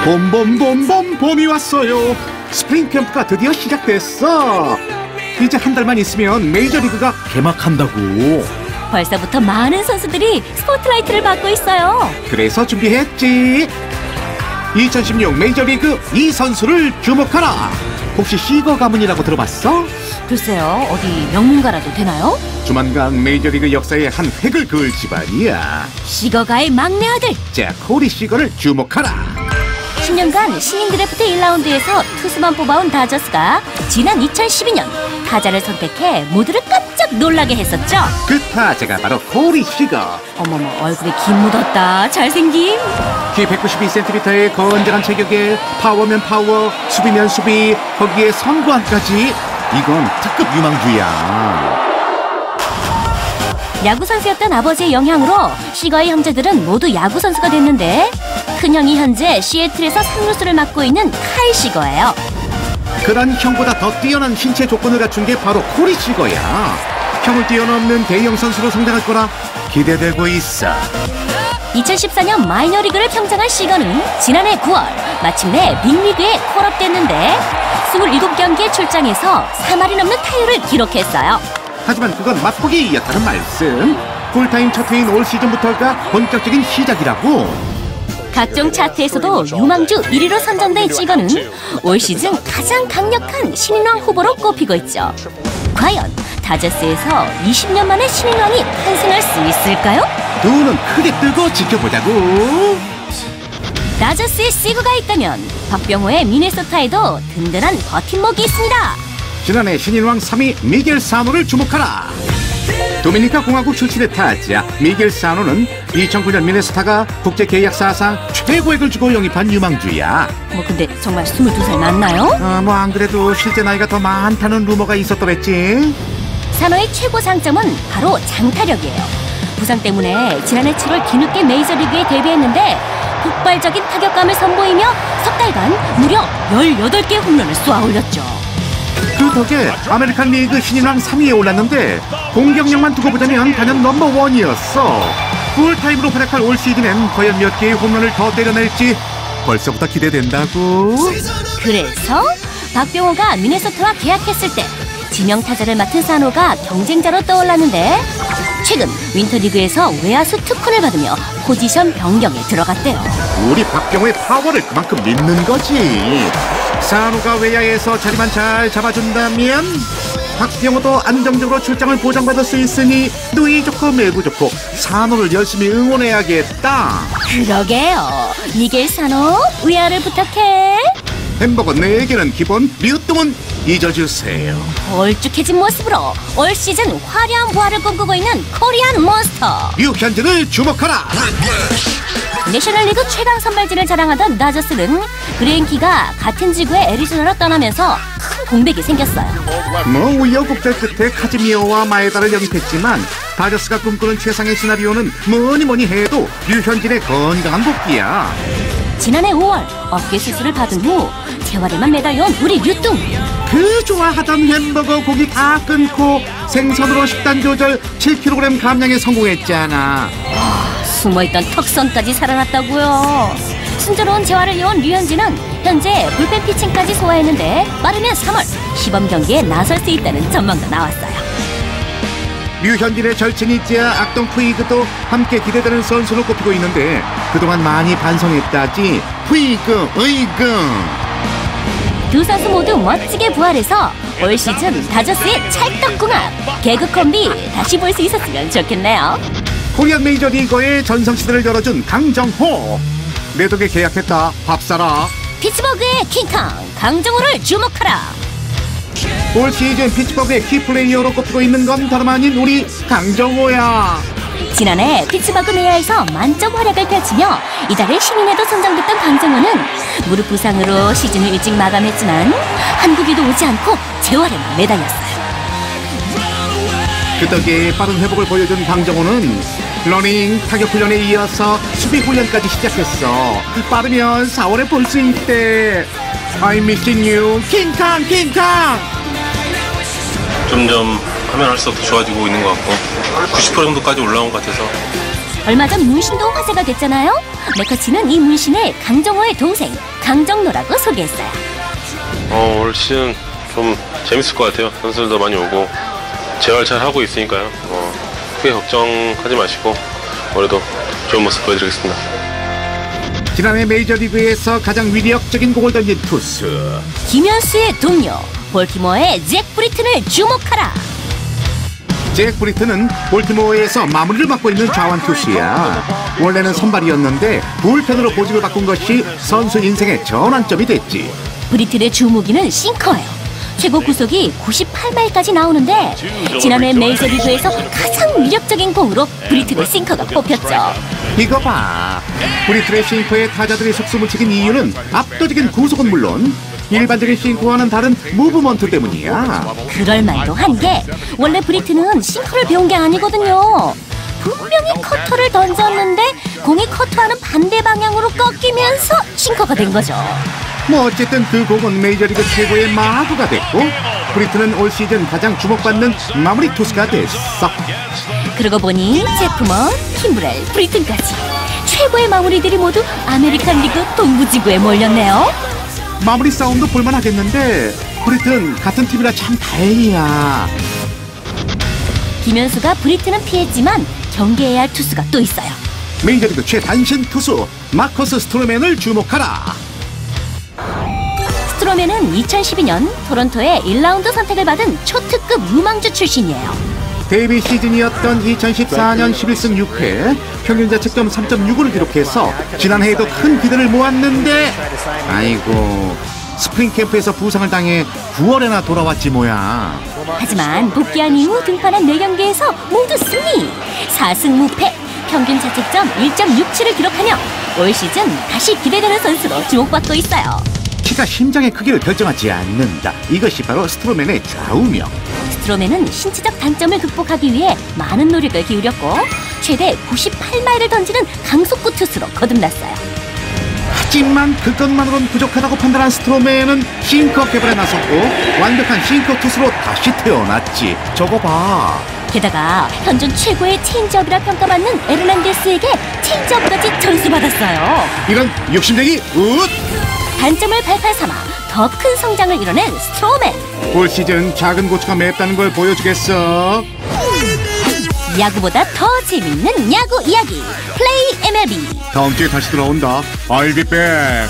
봄봄봄봄 봄이 왔어요. 스프링 캠프가 드디어 시작됐어. 이제 한 달만 있으면 메이저리그가 개막한다고. 벌써부터 많은 선수들이 스포트라이트를 받고 있어요. 그래서 준비했지. 2016 메이저리그 이 선수를 주목하라. 혹시 시거 가문이라고 들어봤어? 글쎄요, 어디 명문가라도 되나요? 조만간 메이저리그 역사에 한 획을 그을 집안이야. 시거가의 막내 아들. 자, 코리 시거를 주목하라. 10년간 신인 드래프트 1라운드에서 투수만 뽑아온 다저스가 지난 2012년 타자를 선택해 모두를 깜짝 놀라게 했었죠. 그 타자가 바로 코리 시거. 어머머, 얼굴에 김 묻었다. 잘생김. 키 192cm의 건장한 체격에 파워면 파워, 수비면 수비, 거기에 선구안까지. 이건 특급 유망주야. 야구 선수였던 아버지의 영향으로 시거의 형제들은 모두 야구 선수가 됐는데, 큰형이 현재 시애틀에서 상루수를 맡고 있는 카이 시거예요. 그런 형보다 더 뛰어난 신체 조건을 갖춘 게 바로 코리 시거야. 형을 뛰어넘는 대형 선수로 성장할 거라 기대되고 있어. 2014년 마이너리그를 평정한 시거는 지난해 9월 마침내 빅리그에 콜업됐는데 27경기에 출장해서 3할이 넘는 타율을 기록했어요. 하지만 그건 맛보기였다는 말씀. 풀타임 첫 해인 올 시즌부터가 본격적인 시작이라고. 각종 차트에서도 유망주 1위로 선정된 시거는 올 시즌 가장 강력한 신인왕 후보로 꼽히고 있죠. 과연 다저스에서 20년 만에 신인왕이 탄생할 수 있을까요? 두 눈 크게 뜨고 지켜보자고. 다저스에 시거가 있다면 박병호의 미네소타에도 든든한 버팀목이 있습니다. 지난해 신인왕 3위 미겔 사노를 주목하라. 도미니카 공화국 출신의 타자 미겔 사노는 2009년 미네소타가 국제 계약 사상 최고액을 주고 영입한 유망주야. 근데 정말 22살 맞나요? 안 그래도 실제 나이가 더 많다는 루머가 있었더랬지. 사노의 최고 장점은 바로 장타력이에요. 부상 때문에 지난해 7월 뒤늦게 메이저리그에 데뷔했는데 폭발적인 타격감을 선보이며 석 달간 무려 18개의 홈런을 쏘아 올렸죠. 그 덕에 아메리칸 리그 신인왕 3위에 올랐는데 공격력만 두고 보자면 단연 넘버원이었어. 풀타임으로 활약할 올 시즌엔 과연 몇 개의 홈런을 더 때려낼지 벌써부터 기대된다고. 그래서 박병호가 미네소타와 계약했을 때 지명 타자를 맡은 사노가 경쟁자로 떠올랐는데 최근 윈터리그에서 외야수 특훈을 받으며 포지션 변경에 들어갔대요. 우리 박병호의 파워를 그만큼 믿는 거지. 사노가 외야에서 자리만 잘 잡아준다면 박병호도 안정적으로 출장을 보장받을 수 있으니 누이 좋고 매부 좋고 사노를 열심히 응원해야겠다. 그러게요. 미겔 사노, 외야를 부탁해. 햄버거 4개는 기본, 류똥은 잊어주세요. 걸쭉해진 모습으로 올 시즌 화려한 부활을 꿈꾸고 있는 코리안 몬스터 류현진을 주목하라. 내셔널리그 최강 선발진을 자랑하던 다저스는 그레인키가 같은 지구의 애리조나로 떠나면서 큰 공백이 생겼어요. 우여곡절 끝에 카즈미오와 마에다를 영입했지만 다저스가 꿈꾸는 최상의 시나리오는 뭐니 해도 류현진의 건강한 복귀야. 지난해 5월 어깨 수술을 받은 후 재활에만 매달려온 우리 류뚱. 그 좋아하던 햄버거 고기 다 끊고 생선으로 식단 조절 7kg 감량에 성공했잖아. 숨어있던 턱선까지 살아났다고요. 순조로운 재활을 이어온 류현진은 현재 불펜 피칭까지 소화했는데 빠르면 3월 시범 경기에 나설 수 있다는 전망도 나왔어요. 류현진의 절친이자 악동 푸이그도 함께 기대되는 선수로 꼽히고 있는데 그동안 많이 반성했다지. 푸이그, 으이그. 두 선수 모두 멋지게 부활해서 올 시즌 다저스의 찰떡궁합 개그 콤비 다시 볼 수 있었으면 좋겠네요. 코리안 메이저리거의 전성시대를 열어준 강정호. 내 덕에 계약했다. 밥 사라. 피츠버그의 킹캉 강정호를 주목하라. 올 시즌 피츠버그의 키플레이어로 꼽히고 있는 건 다름 아닌 우리 강정호야. 지난해 피츠버그 내야에서 만점 활약을 펼치며 이달의 신인에도 선정됐던 강정호는 무릎 부상으로 시즌을 일찍 마감했지만 한국에도 오지 않고 재활에만 매달렸어요. 그 덕에 빠른 회복을 보여준 강정호는 러닝, 타격 훈련에 이어서 수비 훈련까지 시작했어. 빠르면 4월에 볼 수 있대. I'm missing you, 킹캉. 점점 하면 할수록 더 좋아지고 있는 것 같고 90% 정도까지 올라온 것 같아서 얼마 전 문신도 화제가 됐잖아요. 레커치는 이 문신을 강정호의 동생 강정노라고 소개했어요. 올 시즌 좀 재밌을 것 같아요. 선수들도 많이 오고 재활 잘 하고 있으니까요. 크게 걱정하지 마시고 올해도 좋은 모습 보여드리겠습니다. 지난해 메이저리그에서 가장 위력적인 공을 던진 투수 김현수의 동료 볼티모어의 잭 브리튼을 주목하라. 잭 브리튼은 볼티모어에서 마무리를 맡고 있는 좌완 투수야. 원래는 선발이었는데 불펜으로 보직을 바꾼 것이 선수 인생의 전환점이 됐지. 브리튼의 주무기는 싱커예요. 최고 구속이 98마일까지 나오는데 지난해 메이저리그에서 가장 위력적인 공으로 브리튼의 싱커가 뽑혔죠. 이거 봐. 브리튼의 싱커에 타자들이 속수을 치긴 이유는 압도적인 구속은 물론 일반적인 싱커와는 다른 무브먼트 때문이야. 그럴 말도 한 게 원래 브리튼은 싱커를 배운 게 아니거든요. 분명히 커터를 던졌는데 공이 커터하는 반대 방향으로 꺾이면서 싱커가 된 거죠. 뭐 어쨌든 그 공은 메이저리그 최고의 마구가 됐고 브리튼은 올 시즌 가장 주목받는 마무리 투수가 됐어. 그러고 보니 제프먼, 킴브렐, 브리튼까지 최고의 마무리들이 모두 아메리칸 리그 동부지구에 몰렸네요. 마무리 싸움도 볼만하겠는데 브리튼 같은 팀이라 참 다행이야. 김현수가 브리튼은 피했지만 경계해야 할 투수가 또 있어요. 메이저리그 최단신 투수 마커스 스트로맨을 주목하라. 스트로맨은 2012년 토론토의 1라운드 선택을 받은 초특급 유망주 출신이에요. 데뷔 시즌이었던 2014년 11승 6패 평균 자책점 3.65를 기록해서 지난해에도 큰 기대를 모았는데 아이고 스프링 캠프에서 부상을 당해 9월에나 돌아왔지 뭐야. 하지만 복귀한 이후 등판한 4경기에서 모두 승리! 4승 무패, 평균 자책점 1.67을 기록하며 올 시즌 다시 기대되는 선수로 주목받고 있어요. 키가 심장의 크기를 결정하지 않는다. 이것이 바로 스트로맨의 좌우명. 스트로맨은 신체적 단점을 극복하기 위해 많은 노력을 기울였고 최대 98마일을 던지는 강속구 투수로 거듭났어요. 하지만 그것만으론 부족하다고 판단한 스트로맨은 싱커 개발에 나섰고 완벽한 싱커 투수로 다시 태어났지. 저거 봐. 게다가 현존 최고의 체인지업이라 평가받는 에르난데스에게 체인지업까지 전수받았어요. 이런 욕심쟁이 웃! 단점을 발판 삼아 더 큰 성장을 이뤄낸 스트로맨. 올 시즌 작은 고추가 맵다는 걸 보여주겠어. 야구보다 더 재밌는 야구 이야기 플레이 MLB. 다음 주에 다시 돌아온다. I'll be back.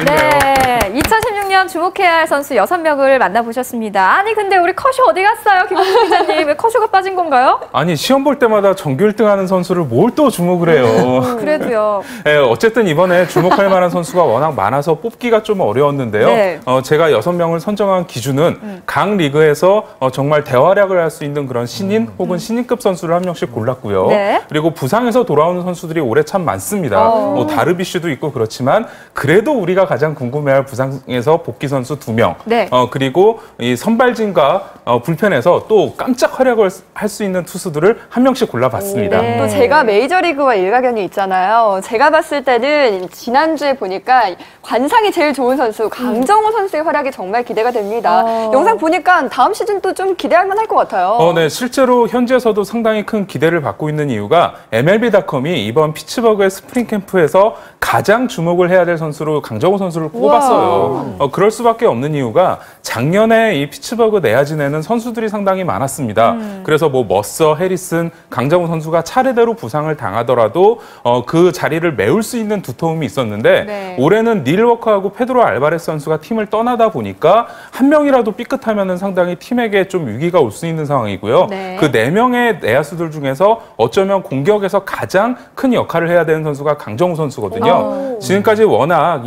네, 2016년 주목해야 할 선수 6명을 만나보셨습니다. 아니 근데 우리 커쇼 어디 갔어요? 김학수 기자님, 왜 커쇼가 빠진 건가요? 아니 시험 볼 때마다 전교 1등하는 선수를 뭘 또 주목을 해요. 그래도요. 네, 어쨌든 이번에 주목할 만한 선수가 워낙 많아서 뽑기가 좀 어려웠는데요. 네. 제가 6명을 선정한 기준은 각 리그에서 정말 대활약을 할 수 있는 그런 신인 혹은 신인급 선수를 한 명씩 골랐고요. 네. 그리고 부상에서 돌아오는 선수들이 올해 참 많습니다. 뭐 다르비슈도 있고 그렇지만 그래도 우리가 가장 궁금해할 부상에서 복귀 선수 2명. 네. 그리고 이 선발진과 불펜에서 또 깜짝 활약을 할 수 있는 투수들을 한 명씩 골라봤습니다. 네. 또 제가 메이저리그와 일가견이 있잖아요. 제가 봤을 때는 지난주에 보니까 관상이 제일 좋은 선수 강정호 선수의 활약이 정말 기대가 됩니다. 영상 보니까 다음 시즌도 좀 기대할 만할 것 같아요. 네, 실제로 현지에서도 상당히 큰 기대를 받고 있는 이유가 MLB.com이 이번 피츠버그의 스프링 캠프에서 가장 주목을 해야 될 선수로 강정호 선수를 꼽았어요. 그럴 수밖에 없는 이유가 작년에 이 피츠버그 내야진에는 선수들이 상당히 많았습니다. 그래서 뭐 머서, 해리슨, 강정호 선수가 차례대로 부상을 당하더라도 그 자리를 메울 수 있는 두터움이 있었는데 네. 올해는 닐 워커하고 페드로 알바레스 선수가 팀을 떠나다 보니까 한 명이라도 삐끗하면은 상당히 팀에게 좀 위기가 올 수 있는 상황이고요. 네. 그 4명의 내야수들 중에서 어쩌면 공격에서 가장 큰 역할을 해야 되는 선수가 강정호 선수거든요. 지금까지 워낙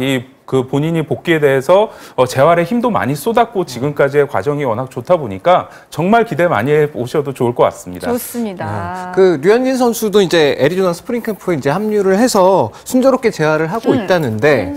그 본인이 복귀에 대해서 재활에 힘도 많이 쏟았고 지금까지의 과정이 워낙 좋다 보니까 정말 기대 많이 해 오셔도 좋을 것 같습니다. 좋습니다. 그 류현진 선수도 이제 애리조나 스프링 캠프에 이제 합류를 해서 순조롭게 재활을 하고 있다는데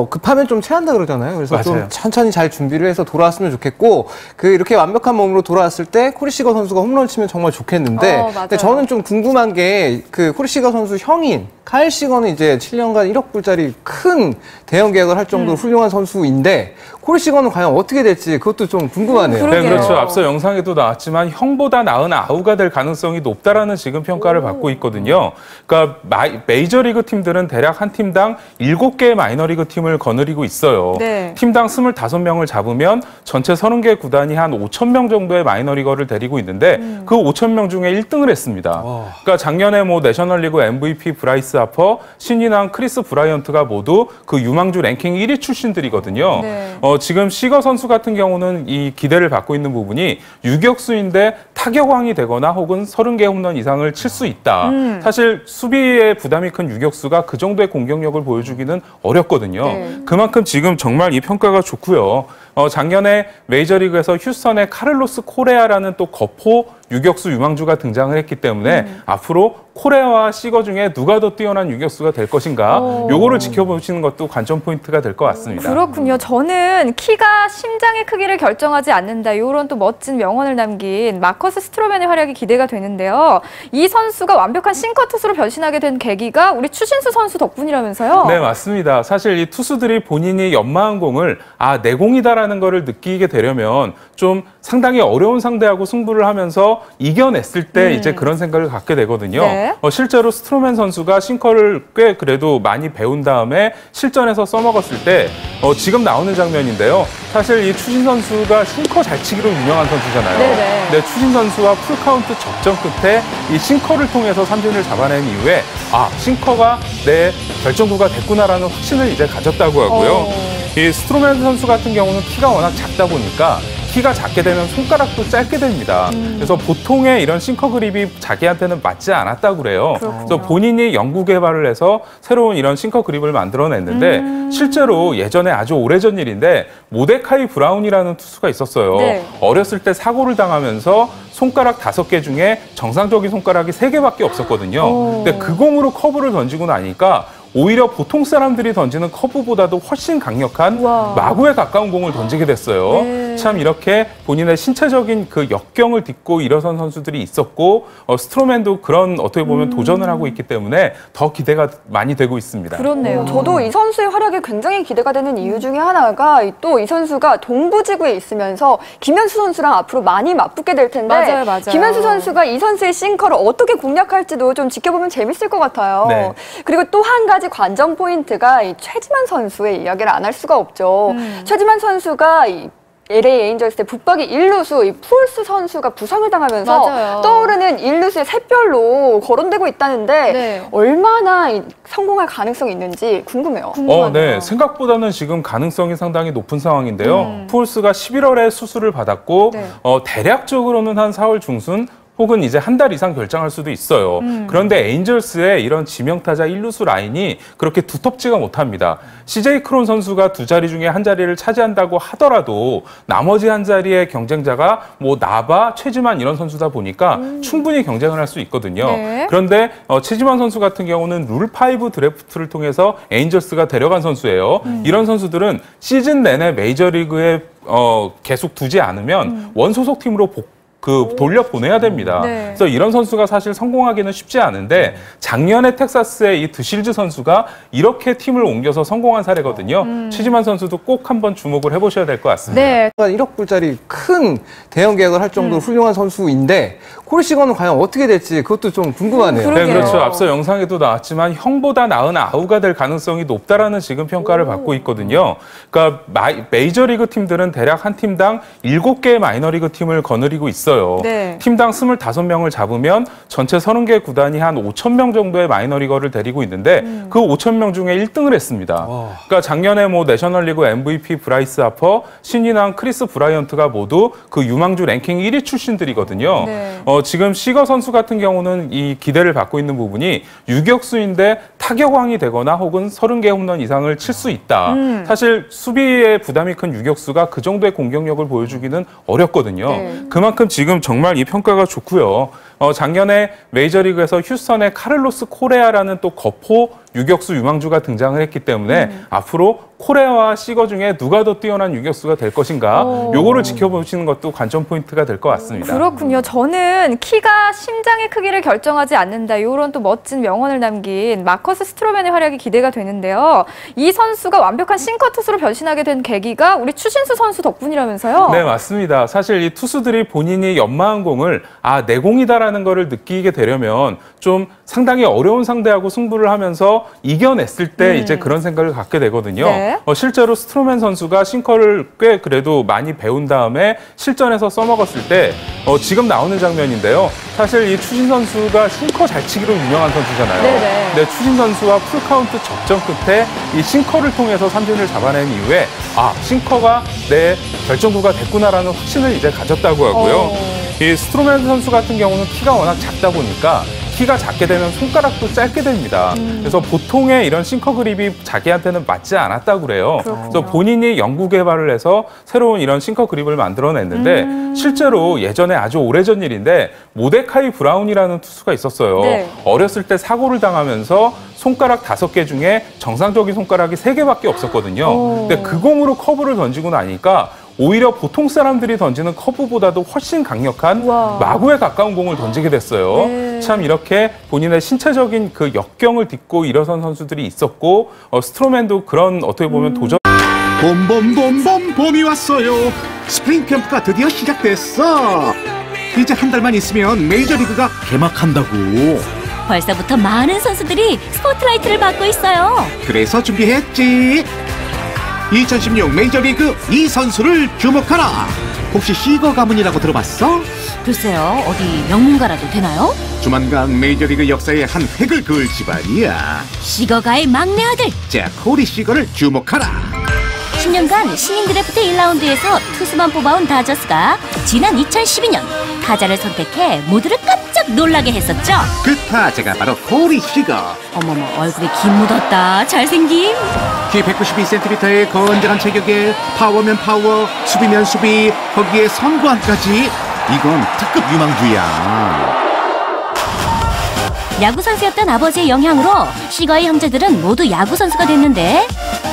급하면 좀 체한다 그러잖아요. 그래서 맞아요. 좀 천천히 잘 준비를 해서 돌아왔으면 좋겠고 그 이렇게 완벽한 몸으로 돌아왔을 때 코리시거 선수가 홈런 치면 정말 좋겠는데 맞아요. 근데 저는 좀 궁금한 게 그 코리시거 선수 형인 카일 시거는 이제 7년간 1억 불짜리 큰 대형 계약을 할 정도로 훌륭한 선수인데 코리 시건은 과연 어떻게 될지 그것도 좀 궁금하네요. 네, 그러게요. 그렇죠. 앞서 영상에도 나왔지만 형보다 나은 아우가 될 가능성이 높다라는 지금 평가를 받고 있거든요. 그러니까 메이저리그 팀들은 대략 한 팀당 7개의 마이너리그 팀을 거느리고 있어요. 네. 팀당 25명을 잡으면 전체 30개 구단이 한 5,000명 정도의 마이너리거를 데리고 있는데 그 5,000명 중에 1등을 했습니다. 그러니까 작년에 뭐 내셔널리그 MVP 브라이스 하퍼, 신인왕 크리스 브라이언트가 모두 그 유망주 랭킹 1위 출신들이거든요. 네. 지금 시거 선수 같은 경우는 이 기대를 받고 있는 부분이 유격수인데 타격왕이 되거나 혹은 30개 홈런 이상을 칠 수 있다. 사실 수비에 부담이 큰 유격수가 그 정도의 공격력을 보여주기는 어렵거든요. 네. 그만큼 지금 정말 이 평가가 좋고요. 작년에 메이저리그에서 휴스턴의 카를로스 코레아라는 또 거포 유격수 유망주가 등장을 했기 때문에 앞으로 코레아와 시거 중에 누가 더 뛰어난 유격수가 될 것인가 요거를 지켜보시는 것도 관전 포인트가 될 것 같습니다. 그렇군요. 저는 키가 심장의 크기를 결정하지 않는다. 이런 또 멋진 명언을 남긴 마커스 스트로맨의 활약이 기대가 되는데요. 이 선수가 완벽한 싱커 투수로 변신하게 된 계기가 우리 추신수 선수 덕분이라면서요? 네, 맞습니다. 사실 이 투수들이 본인이 연마한 공을 내 공이다라는 거를 느끼게 되려면 좀 상당히 어려운 상대하고 승부를 하면서 이겨냈을 때 이제 그런 생각을 갖게 되거든요. 네. 실제로 스트로맨 선수가 싱커를 꽤 그래도 많이 배운 다음에 실전에서 써먹었을 때 지금 나오는 장면인데요. 사실 이 추신 선수가 싱커 잘 치기로 유명한 선수잖아요. 네네. 근데 추신 선수와 풀카운트 적정 끝에 이 싱커를 통해서 삼진을 잡아낸 이후에 싱커가 내 결정구가 됐구나라는 확신을 이제 가졌다고 하고요. 이 스트로맨 선수 같은 경우는 키가 워낙 작다 보니까 키가 작게 되면 손가락도 짧게 됩니다. 그래서 보통의 이런 싱커 그립이 자기한테는 맞지 않았다고 그래요. 그래서 본인이 연구 개발을 해서 새로운 이런 싱커 그립을 만들어냈는데 실제로 예전에 아주 오래전 일인데 모데카이 브라운이라는 투수가 있었어요. 네. 어렸을 때 사고를 당하면서 손가락 5개 중에 정상적인 손가락이 3개밖에 없었거든요. 근데 그 공으로 커브를 던지고 나니까 오히려 보통 사람들이 던지는 커브보다도 훨씬 강력한 우와. 마구에 가까운 공을 던지게 됐어요. 네. 참 이렇게 본인의 신체적인 그 역경을 딛고 일어선 선수들이 있었고 스트로맨도 그런 어떻게 보면 도전을 하고 있기 때문에 더 기대가 많이 되고 있습니다. 그렇네요. 저도 이 선수의 활약이 굉장히 기대가 되는 이유 중에 하나가 또 이 선수가 동부지구에 있으면서 김현수 선수랑 앞으로 많이 맞붙게 될 텐데 맞아요. 김현수 선수가 이 선수의 싱커를 어떻게 공략할지도 좀 지켜보면 재밌을 것 같아요. 네. 그리고 또 한 가지 관전 포인트가 이 최지만 선수의 이야기를 안 할 수가 없죠. 최지만 선수가 이 LA 에인절스 때 붙박이 1루수 이 푸올스 선수가 부상을 당하면서 맞아요. 떠오르는 1루수의 샛별로 거론되고 있다는데 네. 얼마나 성공할 가능성이 있는지 궁금해요. 네. 생각보다는 지금 가능성이 상당히 높은 상황인데요. 푸올스가 11월에 수술을 받았고 네. 대략적으로는 한 4월 중순 혹은 이제 한 달 이상 결정할 수도 있어요. 그런데 에인절스의 이런 지명타자 1루수 라인이 그렇게 두텁지가 못합니다. CJ 크론 선수가 2자리 중에 한 자리를 차지한다고 하더라도 나머지 한 자리의 경쟁자가 뭐 나바, 최지만 이런 선수다 보니까 충분히 경쟁을 할 수 있거든요. 네. 그런데 최지만 선수 같은 경우는 룰5 드래프트를 통해서 에인절스가 데려간 선수예요. 이런 선수들은 시즌 내내 메이저리그에 계속 두지 않으면 원소속 팀으로 돌려보내야 됩니다. 네. 그래서 이런 선수가 사실 성공하기는 쉽지 않은데 작년에 텍사스의 이 드실즈 선수가 이렇게 팀을 옮겨서 성공한 사례거든요. 최지만 선수도 꼭 한번 주목을 해보셔야 될 것 같습니다. 네. 1억 불짜리 큰 대형 계약을 할 정도로 훌륭한 선수인데 코리 시건은 과연 어떻게 될지 그것도 좀 궁금하네요. 네, 그러게요. 그렇죠. 앞서 영상에도 나왔지만 형보다 나은 아우가 될 가능성이 높다라는 지금 평가를 받고 있거든요. 그러니까 메이저리그 팀들은 대략 한 팀당 7개의 마이너리그 팀을 거느리고 있어요. 네. 팀당 25명을 잡으면 전체 30개 구단이 한 5,000명 정도의 마이너리거를 데리고 있는데 그 5,000명 중에 1등을 했습니다. 그러니까 작년에 뭐 내셔널리그 MVP 브라이스 하퍼, 신인왕 크리스 브라이언트가 모두 그 유망주 랭킹 1위 출신들이거든요. 네. 지금 시거 선수 같은 경우는 이 기대를 받고 있는 부분이 유격수인데 타격왕이 되거나 혹은 30개 홈런 이상을 칠 수 있다. 사실 수비에 부담이 큰 유격수가 그 정도의 공격력을 보여주기는 어렵거든요. 네. 그만큼 지금 정말 이 평가가 좋고요. 작년에 메이저리그에서 휴스턴의 카를로스 코레아라는 또 거포 유격수 유망주가 등장을 했기 때문에 앞으로 코레와 시거 중에 누가 더 뛰어난 유격수가 될 것인가 요거를 지켜보시는 것도 관전 포인트가 될 것 같습니다. 그렇군요. 저는 키가 심장의 크기를 결정하지 않는다. 이런 또 멋진 명언을 남긴 마커스 스트로맨의 활약이 기대가 되는데요. 이 선수가 완벽한 싱커 투수로 변신하게 된 계기가 우리 추신수 선수 덕분이라면서요? 네, 맞습니다. 사실 이 투수들이 본인이 연마한 공을 내 공이다라는 거를 느끼게 되려면 좀 상당히 어려운 상대하고 승부를 하면서 이겨냈을 때 이제 그런 생각을 갖게 되거든요. 네. 실제로 스트로맨 선수가 싱커를 꽤 그래도 많이 배운 다음에 실전에서 써먹었을 때 지금 나오는 장면인데요. 사실 이 추신 선수가 싱커 잘 치기로 유명한 선수잖아요. 네네. 근데 추신 선수와 풀카운트 접전 끝에 이 싱커를 통해서 삼진을 잡아낸 이후에 싱커가 내 결정구가 됐구나라는 확신을 이제 가졌다고 하고요. 이 스트로맨 선수 같은 경우는 키가 워낙 작다 보니까 키가 작게 되면 손가락도 짧게 됩니다. 그래서 보통의 이런 싱커 그립이 자기한테는 맞지 않았다고 그래요. 그래서 본인이 연구 개발을 해서 새로운 이런 싱커 그립을 만들어냈는데 실제로 예전에 아주 오래전 일인데 모데카이 브라운이라는 투수가 있었어요. 네. 어렸을 때 사고를 당하면서 손가락 5개 중에 정상적인 손가락이 3개밖에 없었거든요. 근데 그 공으로 커브를 던지고 나니까 오히려 보통 사람들이 던지는 커브보다도 훨씬 강력한 마구에 가까운 공을 던지게 됐어요. 네. 참 이렇게 본인의 신체적인 그 역경을 딛고 일어선 선수들이 있었고 스트로맨도 그런 어떻게 보면 도전 봄봄봄봄 봄이 왔어요. 스프링 캠프가 드디어 시작됐어. 이제 한 달만 있으면 메이저리그가 개막한다고. 벌써부터 많은 선수들이 스포트라이트를 받고 있어요. 그래서 준비했지. 2016 메이저리그 이 선수를 주목하라. 혹시 시거 가문이라고 들어봤어? 글쎄요, 어디 명문가라도 되나요? 조만간 메이저리그 역사에 한 획을 그을 집안이야. 시거가의 막내 아들. 자, 코리 시거를 주목하라. 10년간 신인 드래프트 1라운드에서 투수만 뽑아온 다저스가 지난 2012년 타자를 선택해 모두를 깜짝 놀라게 했었죠. 그 타자가 바로 코리 시거. 어머머, 얼굴에 김 묻었다. 잘생김. 키 192cm의 건장한 체격에 파워면 파워, 수비면 수비, 거기에 선구안까지. 이건 특급 유망주야. 야구 선수였던 아버지의 영향으로 시거의 형제들은 모두 야구 선수가 됐는데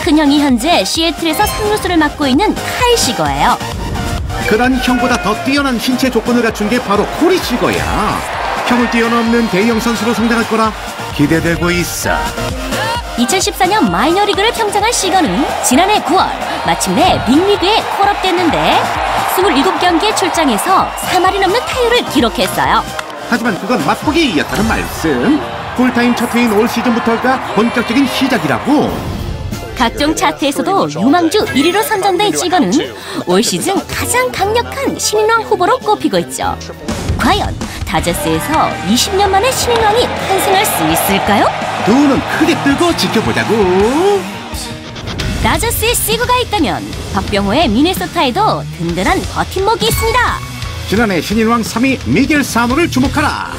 큰형이 현재 시애틀에서 3루수를 맡고 있는 카일 시거예요. 그런 형보다 더 뛰어난 신체 조건을 갖춘 게 바로 코리 시거야. 형을 뛰어넘는 대형 선수로 성장할 거라 기대되고 있어. 2014년 마이너리그를 평정한 시거는 지난해 9월 마침내 빅리그에 콜업됐는데 27경기에 출장해서 3할이 넘는 타율을 기록했어요. 하지만 그건 맛보기였다는 말씀. 풀타임 첫 회인 올 시즌부터가 본격적인 시작이라고. 각종 차트에서도 유망주 1위로 선정된 시거는 올 시즌 가장 강력한 신인왕 후보로 꼽히고 있죠. 과연 다저스에서 20년 만에 신인왕이 탄생할 수 있을까요? 두 눈 크게 뜨고 지켜보자고. 다저스에 시거가 있다면 박병호의 미네소타에도 든든한 버팀목이 있습니다. 지난해 신인왕 3위 미겔 사노를 주목하라.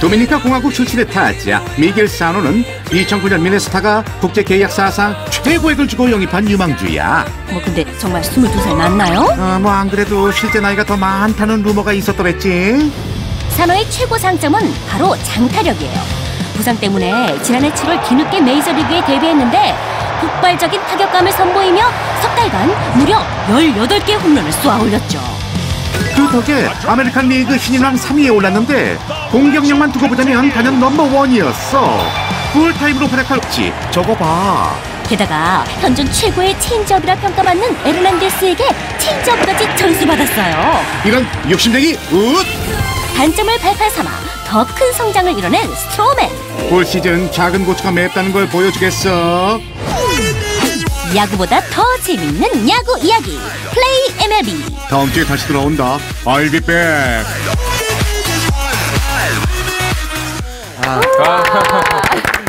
도미니카 공화국 출신의 타자 미겔 사노는 2009년 미네소타가 국제 계약 사상 최고액을 주고 영입한 유망주야. 근데 정말 22살 맞나요? 뭐 안 그래도 실제 나이가 더 많다는 루머가 있었더랬지. 사노의 최고 장점은 바로 장타력이에요. 부상 때문에 지난해 7월 뒤늦게 메이저리그에 데뷔했는데 폭발적인 타격감을 선보이며 석 달간 무려 18개의 홈런을 쏘아 올렸죠. 그 덕에 아메리칸 리그 신인왕 3위에 올랐는데 공격력만 두고 보자면 단연 넘버1이었어. 풀타임으로 활약할지 저거 봐. 게다가 현존 최고의 체인지업이라 평가받는 에르난데스에게 체인지업까지 전수받았어요. 이런 욕심쟁이 웃! 단점을 발판 삼아 더 큰 성장을 이뤄낸 스트로맨. 올 시즌 작은 고추가 맵다는 걸 보여주겠어. 야구보다 더 재밌는 야구 이야기 플레이 MLB. 다음 주에 다시 돌아온다. I'll be back.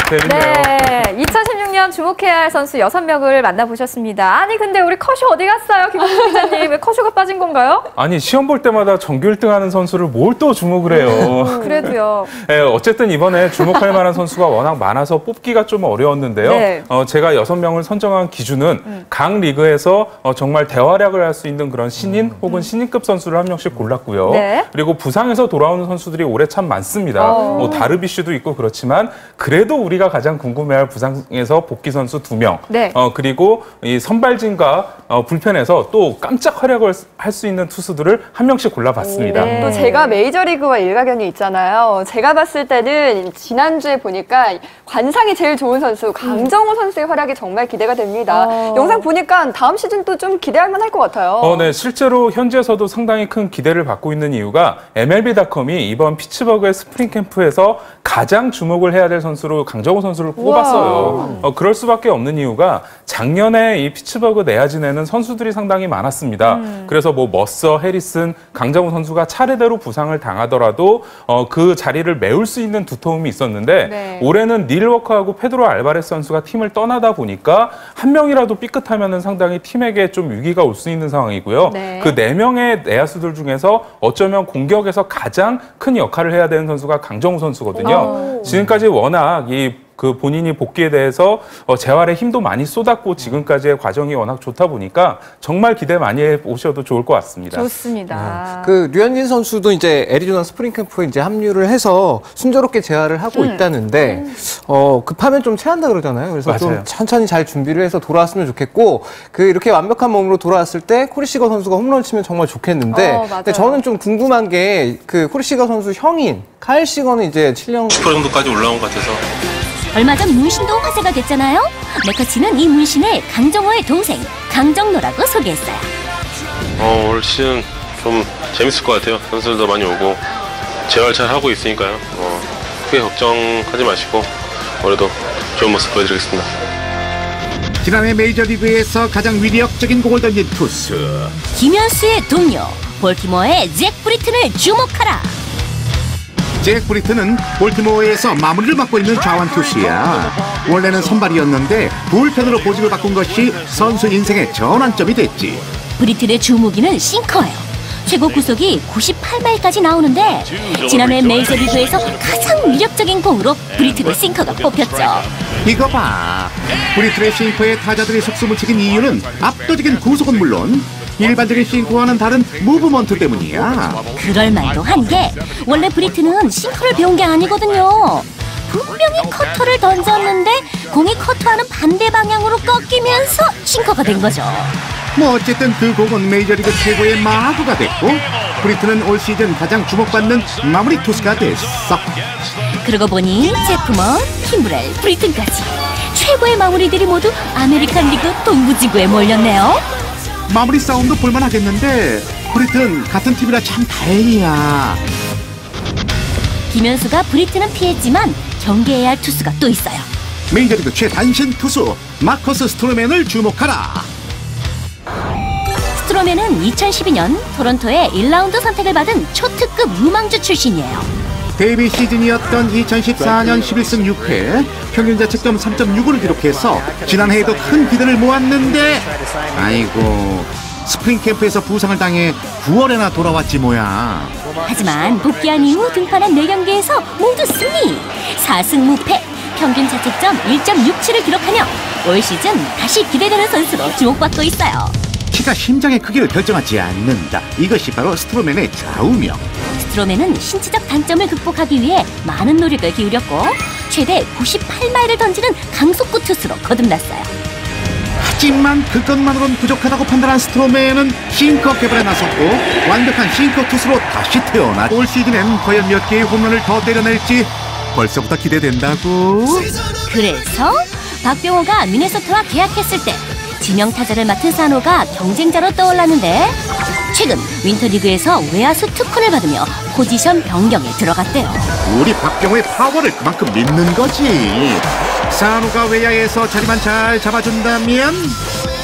재밌네요. 네, 2016년 주목해야 할 선수 6명을 만나보셨습니다. 아니 근데 우리 커쇼 어디 갔어요? 김학수 기자님. 왜 커쇼가 빠진 건가요? 아니 시험 볼 때마다 정규 1등하는 선수를 뭘 또 주목을 해요. 그래도요. 네, 어쨌든 이번에 주목할 만한 선수가 워낙 많아서 뽑기가 좀 어려웠는데요. 네. 제가 6명을 선정한 기준은 각 리그에서 정말 대활약을 할 수 있는 그런 신인 혹은 신인급 선수를 한 명씩 골랐고요. 네. 그리고 부상에서 돌아오는 선수들이 올해 참 많습니다. 다르비슈 이슈도 있고 그렇지만 그래도 우리가 가장 궁금해할 부상에서 복귀 선수 2명, 네. 그리고 이 선발진과 불펜에서 또 깜짝 활약을 할 수 있는 투수들을 한 명씩 골라봤습니다. 네. 또 제가 메이저리그와 일가견이 있잖아요. 제가 봤을 때는 지난주에 보니까 관상이 제일 좋은 선수 강정호 선수의 활약이 정말 기대가 됩니다. 영상 보니까 다음 시즌 또 좀 기대할 만할 것 같아요. 네, 실제로 현지에서도 상당히 큰 기대를 받고 있는 이유가 MLB.com이 이번 피츠버그의 스프링 캠프에서 가장 주목을 해야 될 선수로 강정호 선수를 꼽았어요. 그럴 수밖에 없는 이유가 작년에 이 피츠버그 내야진에는 선수들이 상당히 많았습니다. 그래서 뭐 머서, 해리슨, 강정호 선수가 차례대로 부상을 당하더라도 그 자리를 메울 수 있는 두터움이 있었는데 네. 올해는 닐 워커하고 페드로 알바레스 선수가 팀을 떠나다 보니까 한 명이라도 삐끗하면은 상당히 팀에게 좀 위기가 올 수 있는 상황이고요. 네. 그 4명의 내야수들 중에서 어쩌면 공격에서 가장 큰 역할을 해야 되는 선수가 강정호 선수거든요. 지금까지 워낙 그 본인이 복귀에 대해서 재활에 힘도 많이 쏟았고 지금까지의 과정이 워낙 좋다 보니까 정말 기대 많이 해보셔도 좋을 것 같습니다. 좋습니다. 그 류현진 선수도 이제 애리조나 스프링 캠프에 이제 합류를 해서 순조롭게 재활을 하고 있다는데 급하면 좀 체한다 그러잖아요. 그래서 좀 맞아요. 천천히 잘 준비를 해서 돌아왔으면 좋겠고 그 이렇게 완벽한 몸으로 돌아왔을 때 코리시거 선수가 홈런 치면 정말 좋겠는데 맞아요. 근데 저는 좀 궁금한 게 그 코리시거 선수 형인 카일 시거는 이제 7년 10% 정도까지 올라온 것 같아서 얼마 전 문신도 화제가 됐잖아요. 매커치는 이 문신을 강정호의 동생 강정노라고 소개했어요. 올 시즌 좀 재밌을 것 같아요. 선수들도 많이 오고 재활 잘 하고 있으니까요. 크게 걱정하지 마시고 올해도 좋은 모습 보여드리겠습니다. 지난해 메이저리그에서 가장 위력적인 공을 던진 투수. 김현수의 동료 볼티모어의 잭 브리튼을 주목하라. 잭 브리튼은 볼티모어에서 마무리를 맡고 있는 좌완 투수야. 원래는 선발이었는데 불펜으로 보직을 바꾼 것이 선수 인생의 전환점이 됐지. 브리튼의 주무기는 싱커예요. 최고 구속이 98마일까지 나오는데 지난해 메이저리그에서 가장 위력적인 공으로 브리튼의 싱커가 뽑혔죠. 이거 봐. 브리튼의 싱커에 타자들이 속수을 치긴 이유는 압도적인 구속은 물론 일반적인 싱커와는 다른 무브먼트 때문이야. 그럴 만도 한 게 원래 브리튼은 싱커를 배운 게 아니거든요. 분명히 커터를 던졌는데 공이 커터하는 반대 방향으로 꺾이면서 싱커가 된 거죠. 뭐 어쨌든 그 공은 메이저리그 최고의 마구가 됐고 브리튼은 올 시즌 가장 주목받는 마무리 투수가 됐어. 그러고 보니 제프먼, 킴브렐, 브리튼까지 최고의 마무리들이 모두 아메리칸 리그 동부지구에 몰렸네요. 마무리 싸움도 볼만하겠는데 브리튼 같은 팀이라 참 다행이야. 김현수가 브리튼은 피했지만 경계해야 할 투수가 또 있어요. 메이저리그 최단신 투수 마커스 스트로맨을 주목하라. 스트로맨은 2012년 토론토의 1라운드 선택을 받은 초특급 유망주 출신이에요. 데뷔 시즌이었던 2014년 11승 6패 평균 자책점 3.65를 기록해서 지난해에도 큰 기대를 모았는데 아이고 스프링 캠프에서 부상을 당해 9월에나 돌아왔지 뭐야. 하지만 복귀한 이후 등판한 4경기에서 모두 승리! 4승 무패, 평균 자책점 1.67을 기록하며 올 시즌 다시 기대되는 선수로 주목받고 있어요. 키가 심장의 크기를 결정하지 않는다. 이것이 바로 스트로맨의 좌우명. 스트로맨은 신체적 단점을 극복하기 위해 많은 노력을 기울였고 최대 98마일을 던지는 강속구 투수로 거듭났어요. 하지만 그것만으로는 부족하다고 판단한 스트로맨은 싱커 개발에 나섰고 완벽한 싱커 투수로 다시 태어나 올 시즌엔 과연 몇 개의 홈런을 더 때려낼지 벌써부터 기대된다고. 그래서 박병호가 미네소타와 계약했을 때 지명 타자를 맡은 사노가 경쟁자로 떠올랐는데 최근 윈터리그에서 외야수 특훈을 받으며 포지션 변경에 들어갔대요. 우리 박병호의 파워를 그만큼 믿는 거지. 사노가 외야에서 자리만 잘 잡아준다면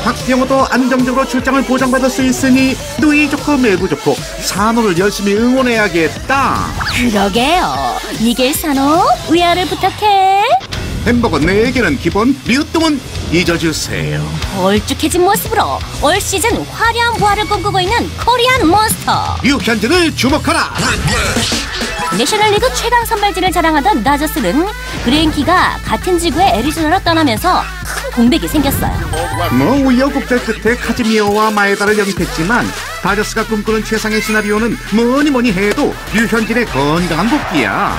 박병호도 안정적으로 출장을 보장받을 수 있으니 누이 좋고 매부 좋고 사노를 열심히 응원해야겠다. 그러게요. 미겔 사노 외야를 부탁해. 햄버거 4개는 기본, 류똥은 잊어주세요. 걸쭉해진 모습으로 올 시즌 화려한 부활을 꿈꾸고 있는 코리안 몬스터. 류현진을 주목하라. 내셔널리그 최강 선발진을 자랑하던 다저스는 그레인키가 같은 지구의 애리조나로 떠나면서 큰 공백이 생겼어요. 뭐 우여곡절 끝에 카즈미오와 마에다를 영입했지만 다저스가 꿈꾸는 최상의 시나리오는 뭐니 해도 류현진의 건강한 복귀야.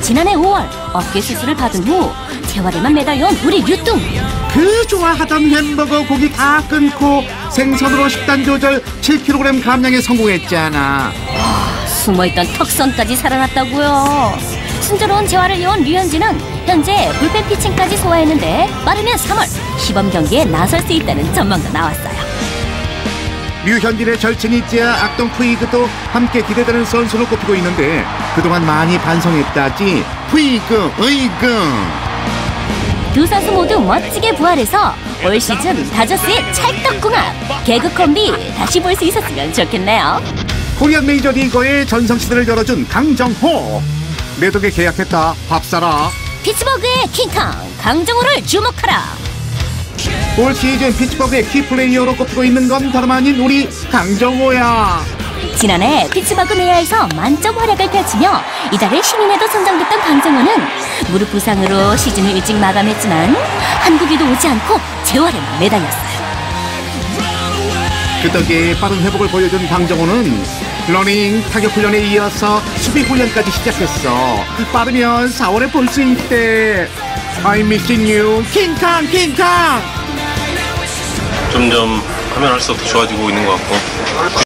지난해 5월 어깨 수술을 받은 후 재활에만 매달려온 우리 류뚱. 그 좋아하던 햄버거 고기 다 끊고 생선으로 식단 조절 7kg 감량에 성공했잖아. 숨어있던 턱선까지 살아났다고요. 순조로운 재활을 이어온 류현진은 현재 불펜 피칭까지 소화했는데 빠르면 3월 시범 경기에 나설 수 있다는 전망도 나왔어요. 류현진의 절친이자 악동 푸이그도 함께 기대되는 선수로 꼽히고 있는데 그동안 많이 반성했다지. 푸이그, 으이그. 두 선수 모두 멋지게 부활해서 올 시즌 다저스의 찰떡궁합 개그 콤비 다시 볼 수 있었으면 좋겠네요. 코리안 메이저리거의 전성시대를 열어준 강정호. 내 덕에 계약했다. 밥 사라. 피츠버그의 킹캉 강정호를 주목하라. 올 시즌 피츠버그의 키플레이어로 꼽히고 있는 건 다름 아닌 우리 강정호야. 지난해 피츠버그 내야에서 만점 활약을 펼치며 이달의 신인에도 선정됐던 강정호는 무릎 부상으로 시즌을 일찍 마감했지만 한국에도 오지 않고 재활에만 매달렸어요. 그 덕에 빠른 회복을 보여준 강정호는 러닝, 타격 훈련에 이어서 수비 훈련까지 시작했어. 빠르면 4월에 볼 수 있대. I'm missing you. 킹캉, 킹캉. 점점 하면 할수록 더 좋아지고 있는 것 같고